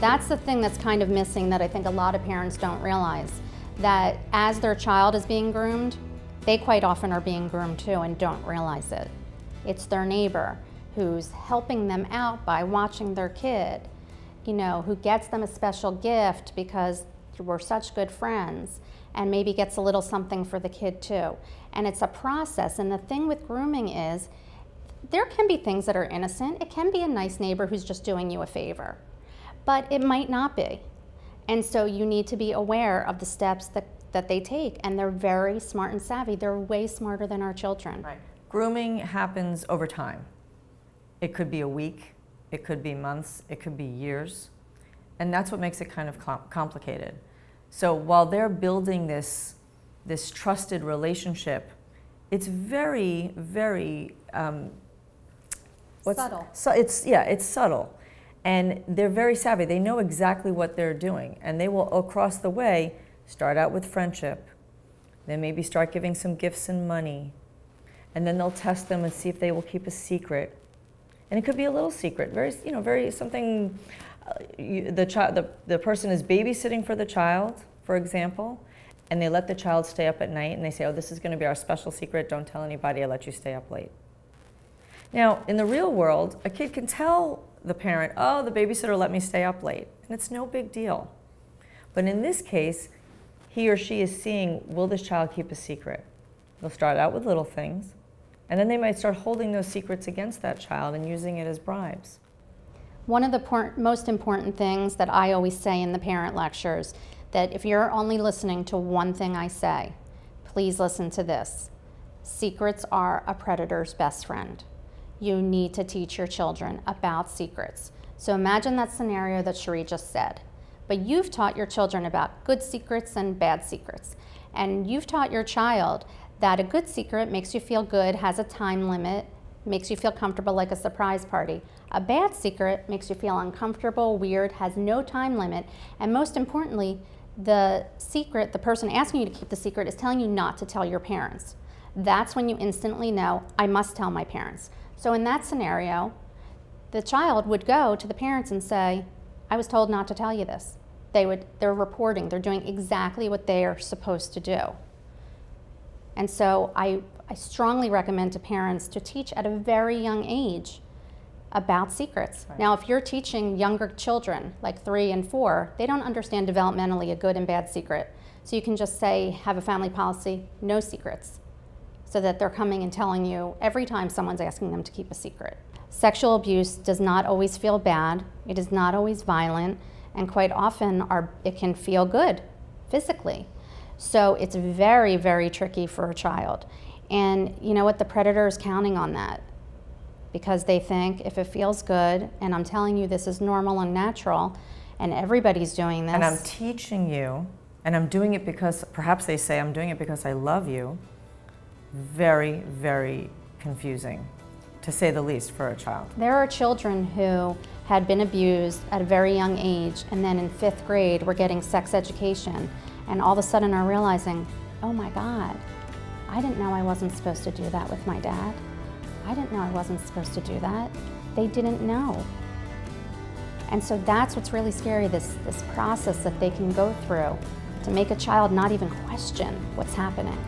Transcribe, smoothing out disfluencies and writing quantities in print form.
That's the thing that's kind of missing that I think a lot of parents don't realize, that as their child is being groomed, they quite often are being groomed too and don't realize it. It's their neighbor who's helping them out by watching their kid, you know, who gets them a special gift because we're such good friends, and maybe gets a little something for the kid too. And it's a process, and the thing with grooming is there can be things that are innocent. It can be a nice neighbor who's just doing you a favor, but it might not be. And so you need to be aware of the steps that they take, and they're very smart and savvy. They're way smarter than our children. Right. Grooming happens over time. It could be a week, it could be months, it could be years, and that's what makes it kind of complicated. So while they're building this trusted relationship, it's very, very subtle. So it's subtle, and they're very savvy. They know exactly what they're doing, and they will across the way start out with friendship, then maybe start giving some gifts and money, and then they'll test them and see if they will keep a secret. And it could be a little secret, very something. The person is babysitting for the child, for example, and they let the child stay up at night, and they say, "Oh, this is going to be our special secret. Don't tell anybody. I let you stay up late." Now, in the real world, a kid can tell the parent, "Oh, the babysitter let me stay up late," and it's no big deal. But in this case, he or she is seeing, will this child keep a secret? They'll start out with little things, and then they might start holding those secrets against that child and using it as bribes. One of the most important things that I always say in the parent lectures, that if you're only listening to one thing I say, please listen to this. Secrets are a predator's best friend. You need to teach your children about secrets. So imagine that scenario that Cherie just said. But you've taught your children about good secrets and bad secrets. And you've taught your child that a good secret makes you feel good, has a time limit, makes you feel comfortable like a surprise party. A bad secret makes you feel uncomfortable, weird, has no time limit, and most importantly, the secret, the person asking you to keep the secret is telling you not to tell your parents. That's when you instantly know, I must tell my parents. So in that scenario, the child would go to the parents and say, I was told not to tell you this. They're reporting, they're doing exactly what they are supposed to do. And so I strongly recommend to parents to teach at a very young age about secrets. Right. Now, if you're teaching younger children, like 3 and 4, they don't understand developmentally a good and bad secret. So you can just say, have a family policy, no secrets, so that they're coming and telling you every time someone's asking them to keep a secret. Sexual abuse does not always feel bad, it is not always violent, and quite often it can feel good physically. So it's very, very tricky for a child. And you know what, the predator is counting on that, because they think if it feels good and I'm telling you this is normal and natural and everybody's doing this. And I'm teaching you, and I'm doing it because, perhaps they say, I'm doing it because I love you. Very, very confusing, to say the least, for a child. There are children who had been abused at a very young age, and then in 5th grade were getting sex education, and all of a sudden are realizing, oh my God, I didn't know I wasn't supposed to do that with my dad. I didn't know I wasn't supposed to do that. They didn't know. And so that's what's really scary, this process that they can go through to make a child not even question what's happening.